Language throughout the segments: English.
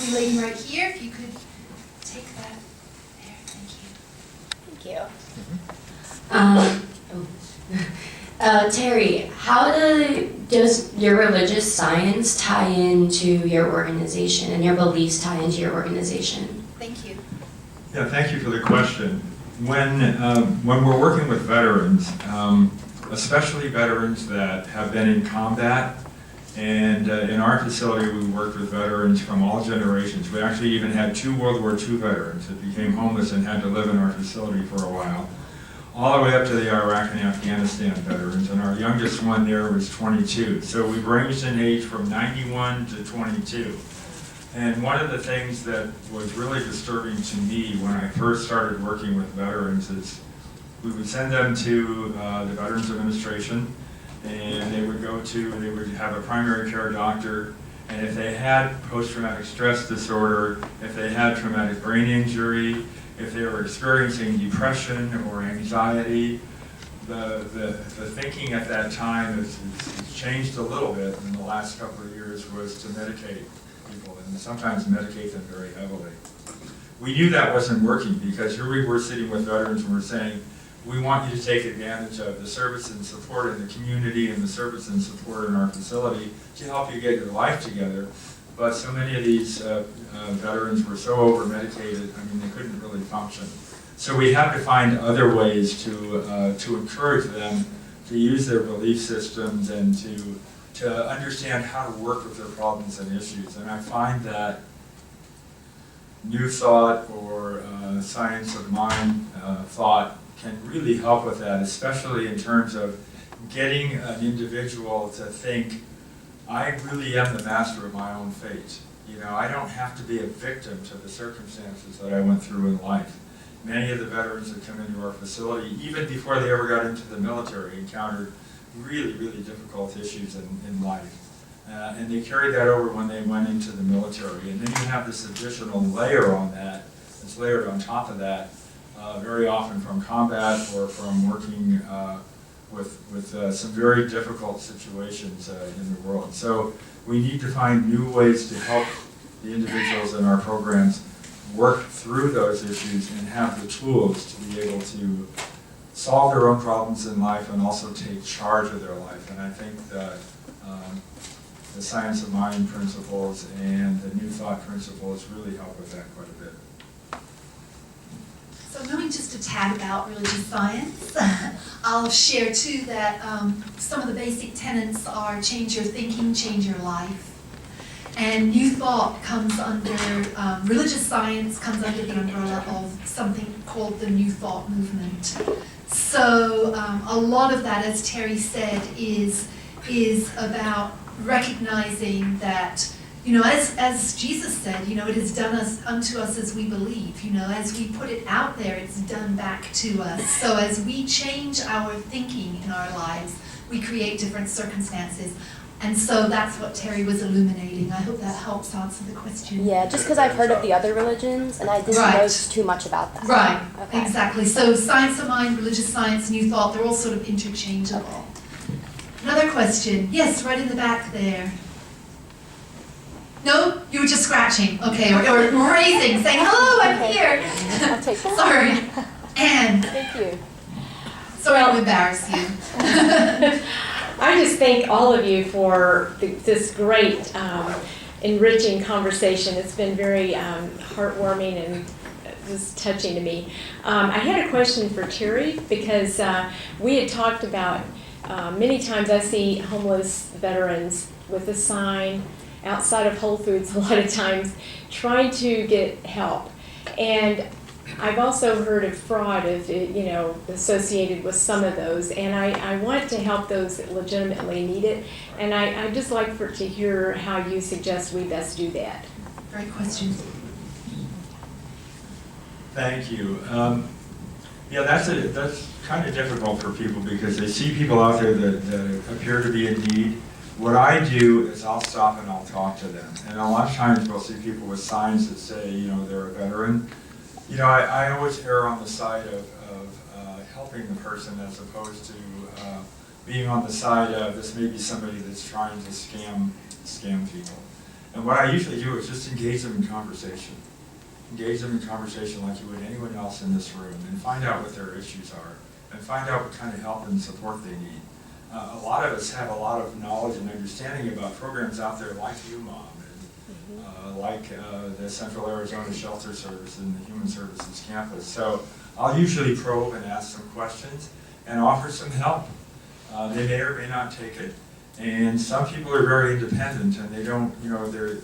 lovely lady right here, if you could take that there, thank you. Thank you. Terry, how does your religious science tie into your organization and your beliefs tie into your organization? Thank you. Yeah, thank you for the question. When we're working with veterans, especially veterans that have been in combat, and in our facility we worked with veterans from all generations. We actually even had 2 World War II veterans that became homeless and had to live in our facility for a while, all the way up to the Iraq and Afghanistan veterans, and our youngest one there was 22. So we've ranged in age from 91 to 22. And one of the things that was really disturbing to me when I first started working with veterans is we would send them to the Veterans Administration, and they would have a primary care doctor, and if they had post-traumatic stress disorder, if they had traumatic brain injury, if they were experiencing depression or anxiety, the thinking at that time has changed a little bit in the last couple of years, was to medicate people, and sometimes medicate them very heavily. We knew that wasn't working, because here we were sitting with veterans and we're saying, we want you to take advantage of the service and support in the community and the service and support in our facility to help you get your life together. But so many of these veterans were so over-medicated, I mean, they couldn't really function. So we have to find other ways to encourage them to use their belief systems and to understand how to work with their problems and issues. And I find that New Thought or Science of Mind thought can really help with that, especially in terms of getting an individual to think, I really am the master of my own fate. You know, I don't have to be a victim to the circumstances that I went through in life. Many of the veterans that come into our facility, even before they ever got into the military, encountered really, really difficult issues in life. And they carried that over when they went into the military. And then you have this additional layer on that, that's layered on top of that, very often from combat or from working with some very difficult situations in the world. So we need to find new ways to help the individuals in our programs work through those issues and have the tools to be able to solve their own problems in life and also take charge of their life. And I think that the Science of Mind principles and the New Thought principles really help with that quite a bit. So knowing just a tad about religious science, I'll share too that some of the basic tenets are change your thinking, change your life. And New Thought comes under, religious science comes under the umbrella of something called the New Thought movement. So a lot of that, as Terry said, is about recognizing that, you know, as Jesus said, you know, it is done unto us as we believe. You know, as we put it out there, it's done back to us. So as we change our thinking in our lives, we create different circumstances. And so that's what Terry was illuminating. I hope that helps answer the question. Yeah, just because I've heard of the other religions, and I didn't know too much about that. Right, okay. Exactly. So Science of Mind, religious science, New Thought, they're all sort of interchangeable. Another question. Yes, right in the back there. No? You were just scratching. Okay, or raising, saying, hello, I'm here. I'll take that. Sorry. Anne. Thank you. Sorry to embarrass you. I just thank all of you for this great, enriching conversation. It's been very heartwarming and just touching to me. I had a question for Terry, because we had talked about many times I see homeless veterans with a sign outside of Whole Foods a lot of times trying to get help. And I've also heard of fraud associated with some of those, and I want to help those that legitimately need it, and I'd just like to hear how you suggest we best do that. Great question. Thank you. Yeah, that's kind of difficult for people because they see people out there that appear to be in need. What I do is I'll stop and I'll talk to them, and a lot of times we'll see people with signs that say, you know, they're a veteran. You know, I always err on the side of helping the person as opposed to being on the side of this may be somebody that's trying to scam people. And what I usually do is just engage them in conversation. Engage them in conversation like you would anyone else in this room, and find out what their issues are, and find out what kind of help and support they need. A lot of us have a lot of knowledge and understanding about programs out there like UMOM, and like the Central Arizona Shelter Service and the Human Services Campus. So I'll usually probe and ask some questions and offer some help. They may or may not take it. And some people are very independent, and they don't, they're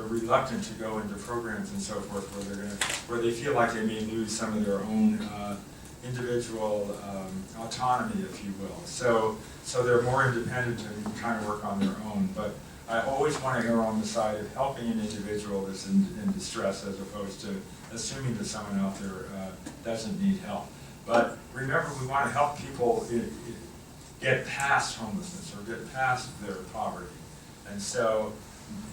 reluctant to go into programs and so forth where they feel like they may lose some of their own individual autonomy, if you will. So they're more independent and kind of work on their own. But I always want to err on the side of helping an individual that's in distress, as opposed to assuming that someone out there doesn't need help. But remember, we want to help people get past homelessness or get past their poverty. And so,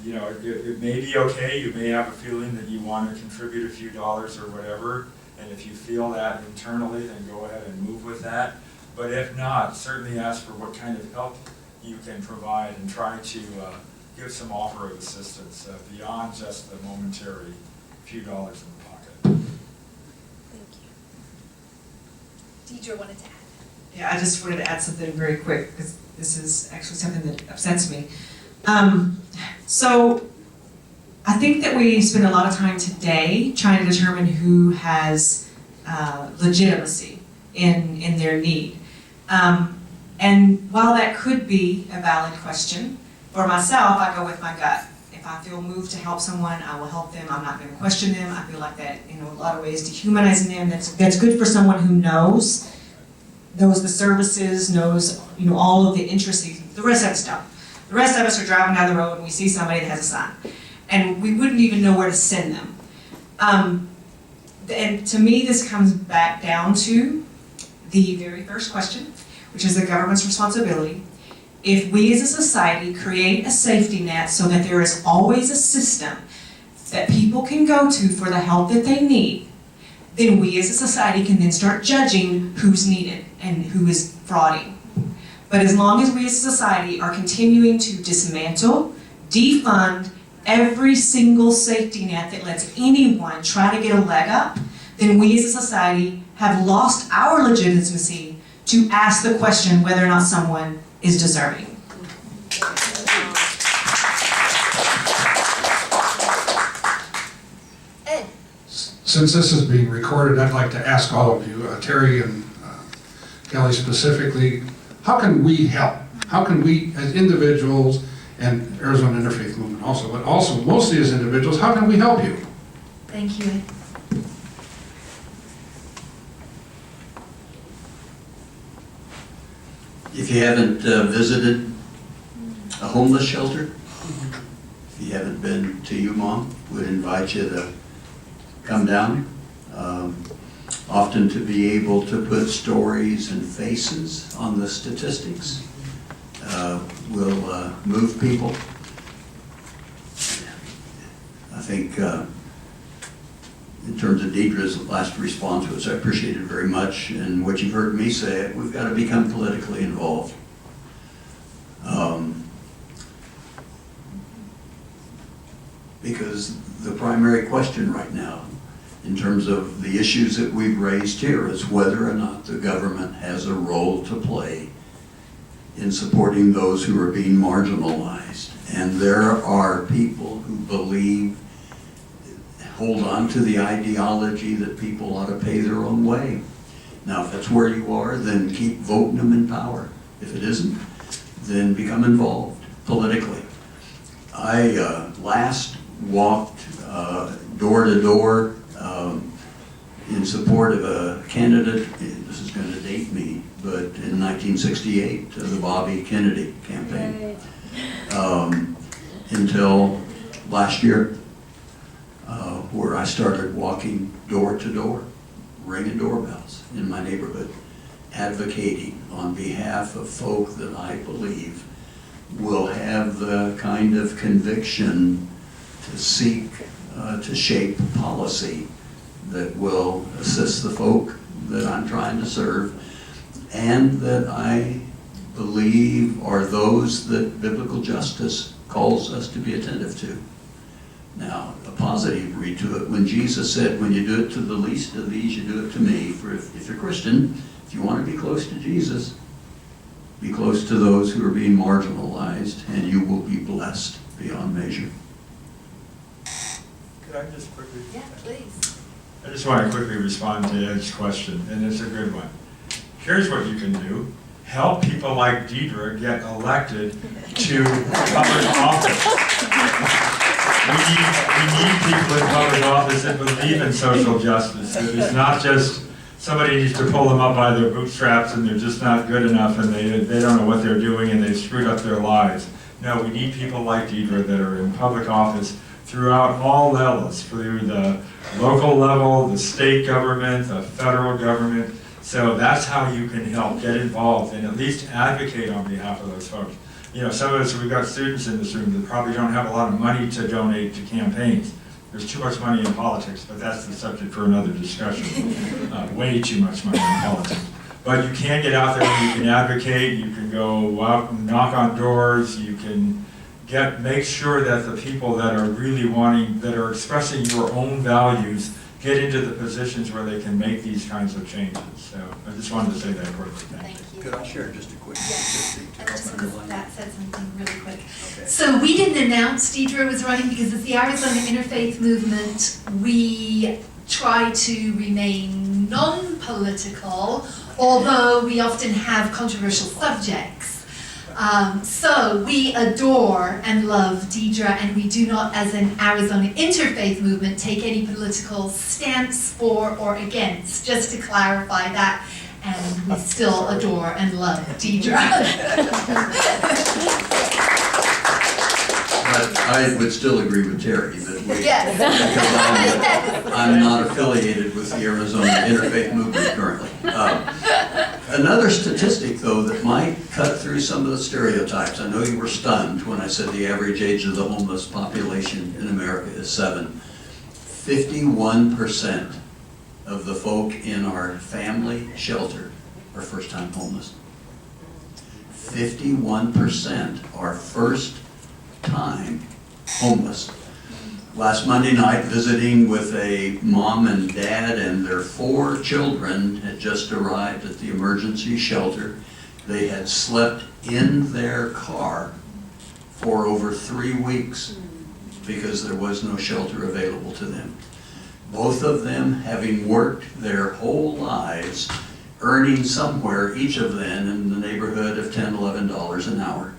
it may be okay. You may have a feeling that you want to contribute a few dollars or whatever. And if you feel that internally, then go ahead and move with that. But if not, certainly ask for what kind of help you can provide, and try to give some offer of assistance beyond just the momentary few dollars in the pocket. Thank you. Deidre wanted to add. Yeah, I just wanted to add something very quick, because this is actually something that upsets me. So I think that we spend a lot of time today trying to determine who has legitimacy in their need. And while that could be a valid question, for myself, I go with my gut. If I feel moved to help someone, I will help them. I'm not going to question them. I feel like that, in a lot of ways, dehumanizing them, that's good for someone who knows the services, knows all of the intricacies. The rest of us don't. The rest of us are driving down the road and we see somebody that has a sign, and we wouldn't even know where to send them. And to me, this comes back down to the very first question, which is the government's responsibility. If we as a society create a safety net so that there is always a system that people can go to for the help that they need, then we as a society can then start judging who's needed and who is frauding. But as long as we as a society are continuing to dismantle, defund every single safety net that lets anyone try to get a leg up, then we as a society have lost our legitimacy to ask the question whether or not someone is deserving. Ed. Since this is being recorded, I'd like to ask all of you, Terry and Kelly specifically, how can we help? How can we, as individuals, and Arizona Interfaith Movement also, but also mostly as individuals, how can we help you? Thank you, Ed. If you haven't visited a homeless shelter, if you haven't been to UMOM, would invite you to come down. Often to be able to put stories and faces on the statistics will move people. I think in terms of Deedra's last response, which I appreciated very much, and what you've heard me say, we've got to become politically involved. Because the primary question right now, in terms of the issues that we've raised here, is whether or not the government has a role to play in supporting those who are being marginalized. And there are people who believe, hold on to the ideology that people ought to pay their own way. Now, if that's where you are, then keep voting them in power. If it isn't, then become involved politically. I last walked door to door in support of a candidate. This is going to date me, but in 1968, the Bobby Kennedy campaign, until last year, where I started walking door to door, ringing doorbells in my neighborhood, advocating on behalf of folk that I believe will have the kind of conviction to seek to shape policy that will assist the folk that I'm trying to serve, and that I believe are those that biblical justice calls us to be attentive to. Now, a positive read to it, when Jesus said, when you do it to the least of these, you do it to me. For if you're Christian, if you want to be close to Jesus, be close to those who are being marginalized, and you will be blessed beyond measure. Could I just quickly? Yeah, please. I just want to quickly respond to Ed's question, and it's a good one. Here's what you can do. Help people like Deedra get elected to public office. We need people in public office that believe in social justice. It's not just somebody needs to pull them up by their bootstraps and they're just not good enough and they don't know what they're doing and they've screwed up their lives. No, we need people like Deedra that are in public office throughout all levels, through the local level, the state government, the federal government. So that's how you can help get involved and at least advocate on behalf of those folks. You know, some of us, we've got students in this room that probably don't have a lot of money to donate to campaigns. There's too much money in politics, but that's the subject for another discussion. Way too much money in politics. But you can get out there and you can advocate, you can go out and knock on doors, you can make sure that the people that are really that are expressing your own values get into the positions where they can make these kinds of changes. So I just wanted to say that quickly. Thank you. Could I share just a quick Yes. statistic to I just help want underline that said something really quick. Okay. So we didn't announce Deedra was running because as the Arizona Interfaith Movement, we try to remain non-political, although we often have controversial subjects. So we adore and love Deedra, and we do not, as an Arizona Interfaith Movement, take any political stance for or against, just to clarify that. And we still adore and love Deedra. But I would still agree with Terry that we, Yes. because I'm not affiliated with the Arizona Interfaith Movement currently. Another statistic, though, that might cut through some of the stereotypes. I know you were stunned when I said the average age of the homeless population in America is 7. 51% of the folk in our family shelter are first-time homeless. 51% are first-time homeless. Last Monday night, visiting with a mom and dad and their 4 children had just arrived at the emergency shelter. They had slept in their car for over 3 weeks because there was no shelter available to them. Both of them having worked their whole lives, earning somewhere, each of them, in the neighborhood of $10, $11 an hour.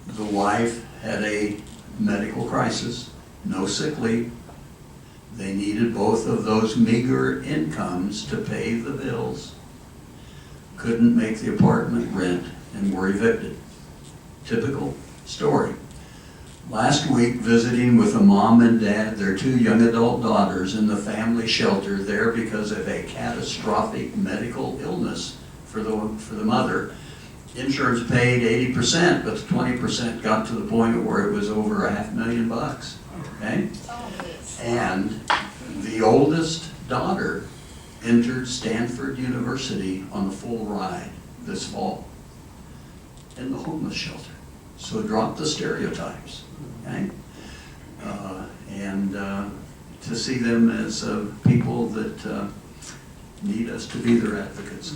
The wife had a medical crisis, no sick leave. They needed both of those meager incomes to pay the bills. Couldn't make the apartment rent and were evicted. Typical story. Last week, visiting with a mom and dad, their 2 young adult daughters in the family shelter there because of a catastrophic medical illness for the mother. Insurance paid 80%, but the 20% got to the point where it was over $500,000, okay? And the oldest daughter entered Stanford University on a full ride this fall in the homeless shelter. So drop the stereotypes, okay? And to see them as people that need us to be their advocates.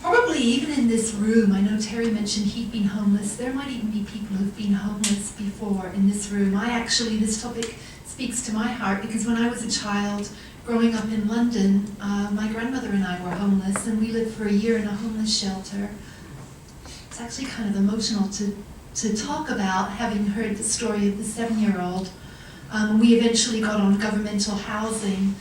Probably even in this room, I know Terry mentioned he'd been homeless. There might even be people who've been homeless before in this room. This topic speaks to my heart because when I was a child growing up in London, my grandmother and I were homeless and we lived for a year in a homeless shelter. It's actually kind of emotional to talk about, having heard the story of the 7-year-old. We eventually got on governmental housing,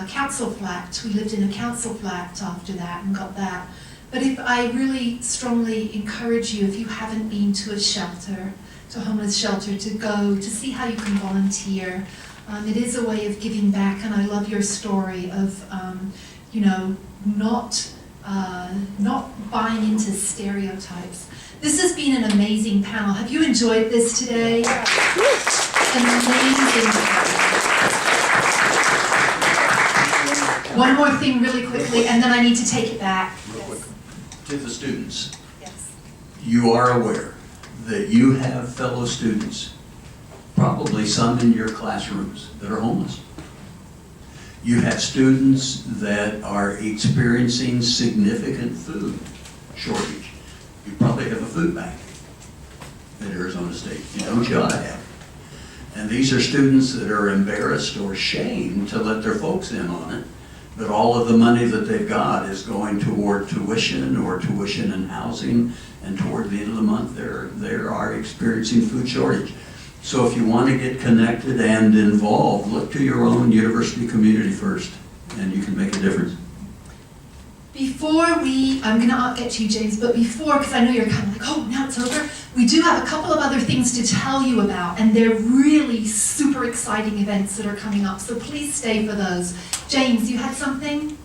council flat. We lived in a council flat after that and got that. But if I really strongly encourage you, if you haven't been to a shelter, to a homeless shelter, to go, to see how you can volunteer. It is a way of giving back, and I love your story of, not buying into stereotypes. This has been an amazing panel. Have you enjoyed this today? Amazing. One more thing really quickly, and then I need to take it back. Real quick. To the students, Yes. you are aware that you have fellow students, probably some in your classrooms, that are homeless. You have students that are experiencing significant food shortage. You probably have a food bank at Arizona State. You don't, you ought to have. And these are students that are embarrassed or shamed to let their folks in on it, but all of the money that they've got is going toward tuition or tuition and housing, and toward the end of the month they are experiencing food shortage. So if you want to get connected and involved, look to your own university community first, and you can make a difference. I'm gonna get to you, James, but before, because I know you're kind of like, oh, now it's over, we do have a couple of other things to tell you about, and they're really super exciting events that are coming up, so please stay for those. James, you had something?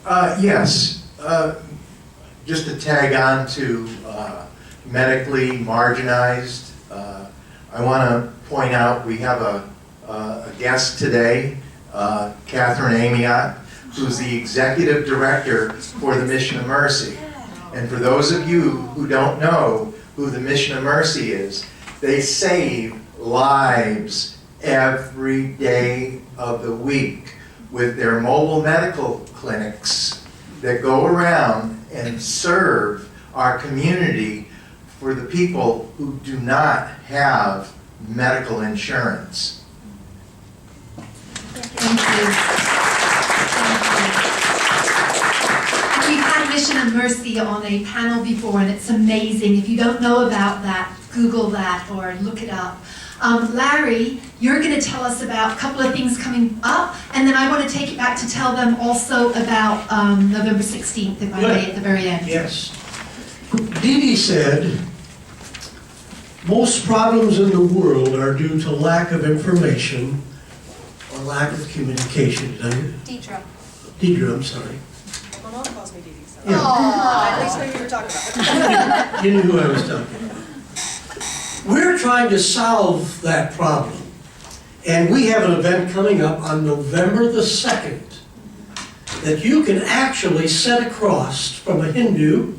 Yes. Just to tag on to medically marginalized, I want to point out we have a guest today, Catherine Amiot, who's the executive director for the Mission of Mercy. And for those of you who don't know who the Mission of Mercy is, they save lives every day of the week with their mobile medical clinics that go around and serve our community for the people who do not have medical insurance. Thank you. We've had Mission of Mercy on a panel before, and it's amazing. If you don't know about that, Google that or look it up. Larry, you're going to tell us about a couple of things coming up, and then I want to take it back to tell them also about November 16th, if I may, at the very end. Yes. Dee said, most problems in the world are due to lack of information or lack of communication. Did I? Deedra. Deedra, I'm sorry. My mom calls me Dee Dee, so. Yeah. At least knew who you were talking about. You knew who I was talking about. We're trying to solve that problem. And we have an event coming up on November the 2nd that you can actually set across from a Hindu,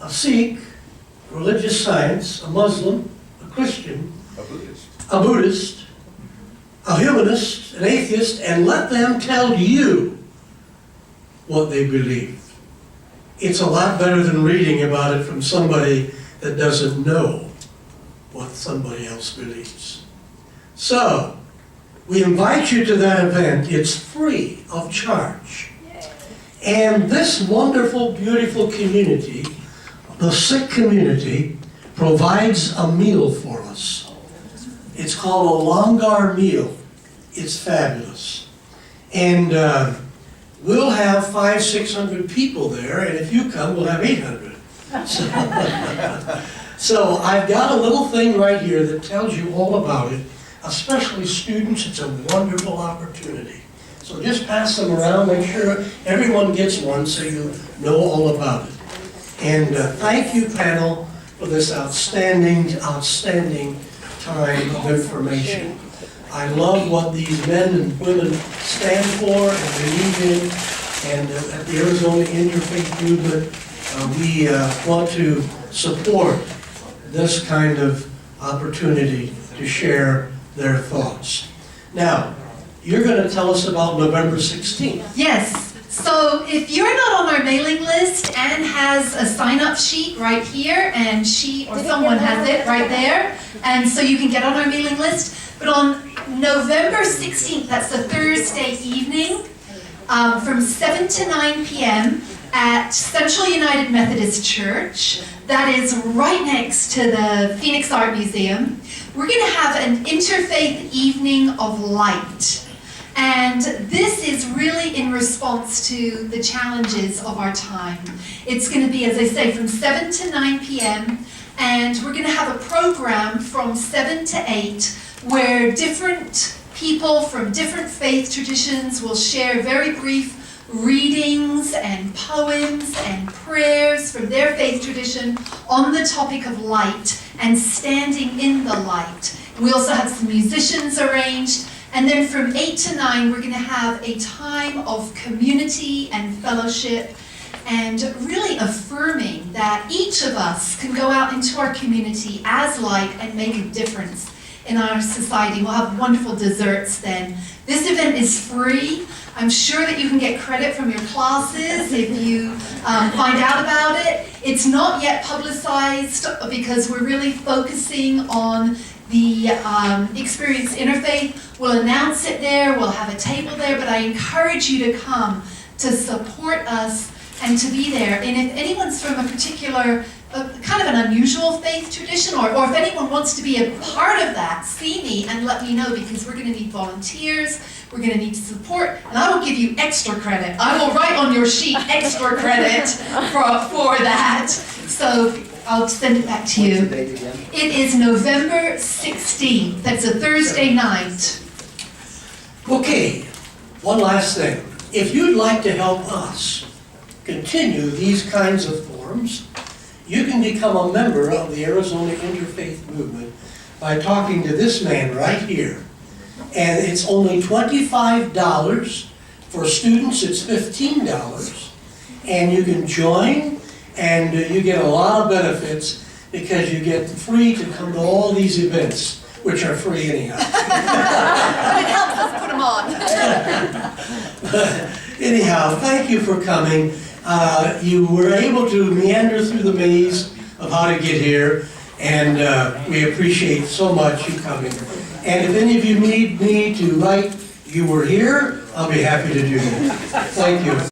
a Sikh, religious science, a Muslim, a Christian, a Buddhist, a humanist, an atheist, and let them tell you what they believe. It's a lot better than reading about it from somebody that doesn't know what somebody else believes. So, we invite you to that event. It's free of charge. And this wonderful, beautiful community, the Sikh community, provides a meal for us. It's called a Langar meal. It's fabulous. And we'll have 500-600 people there, and if you come, we'll have 800. So I've got a little thing right here that tells you all about it, especially students. It's a wonderful opportunity. So just pass them around, make sure everyone gets one so you know all about it. And thank you, panel, for this outstanding time of information. I love what these men and women stand for and believe in, and at the Arizona Interfaith movement, we want to support this kind of opportunity to share their thoughts. Now, you're going to tell us about November 16th. Yes. So if you're not on our mailing list, Anne has a sign-up sheet right here, and she or someone has it right there, and so you can get on our mailing list. But on November 16th, that's a Thursday evening, from 7 to 9 p.m. at Central United Methodist Church. That is right next to the Phoenix Art Museum. We're going to have an interfaith evening of light. And this is really in response to the challenges of our time. It's going to be, as I say, from 7 to 9 p.m. And we're going to have a program from 7 to 8 where different people from different faith traditions will share very brief readings and poems and prayers from their faith tradition on the topic of light and standing in the light. We also have some musicians arranged. And then from 8 to 9, we're going to have a time of community and fellowship. and really affirming that each of us can go out into our community as light and make a difference in our society. We'll have wonderful desserts then. This event is free. I'm sure that you can get credit from your classes if you find out about it. It's not yet publicized because we're really focusing on the Experience Interfaith. We'll announce it there, we'll have a table there, but I encourage you to come to support us and to be there. And if anyone's from a particular, kind of an unusual faith tradition, or if anyone wants to be a part of that, see me and let me know, because we're going to need volunteers, we're going to need support, and I will give you extra credit. I will write on your sheet extra credit for that. So I'll send it back to you. It is November 16th. That's a Thursday night. Okay, one last thing. If you'd like to help us continue these kinds of forums, you can become a member of the Arizona Interfaith Movement by talking to this man right here. And it's only $25. For students, it's $15. And you can join, and you get a lot of benefits because you get free to come to all these events, which are free anyhow. But it helps us put them on. Anyhow, thank you for coming. You were able to meander through the maze of how to get here, and we appreciate so much you coming. And if any of you need me to write "you were here," I'll be happy to do that. Thank you.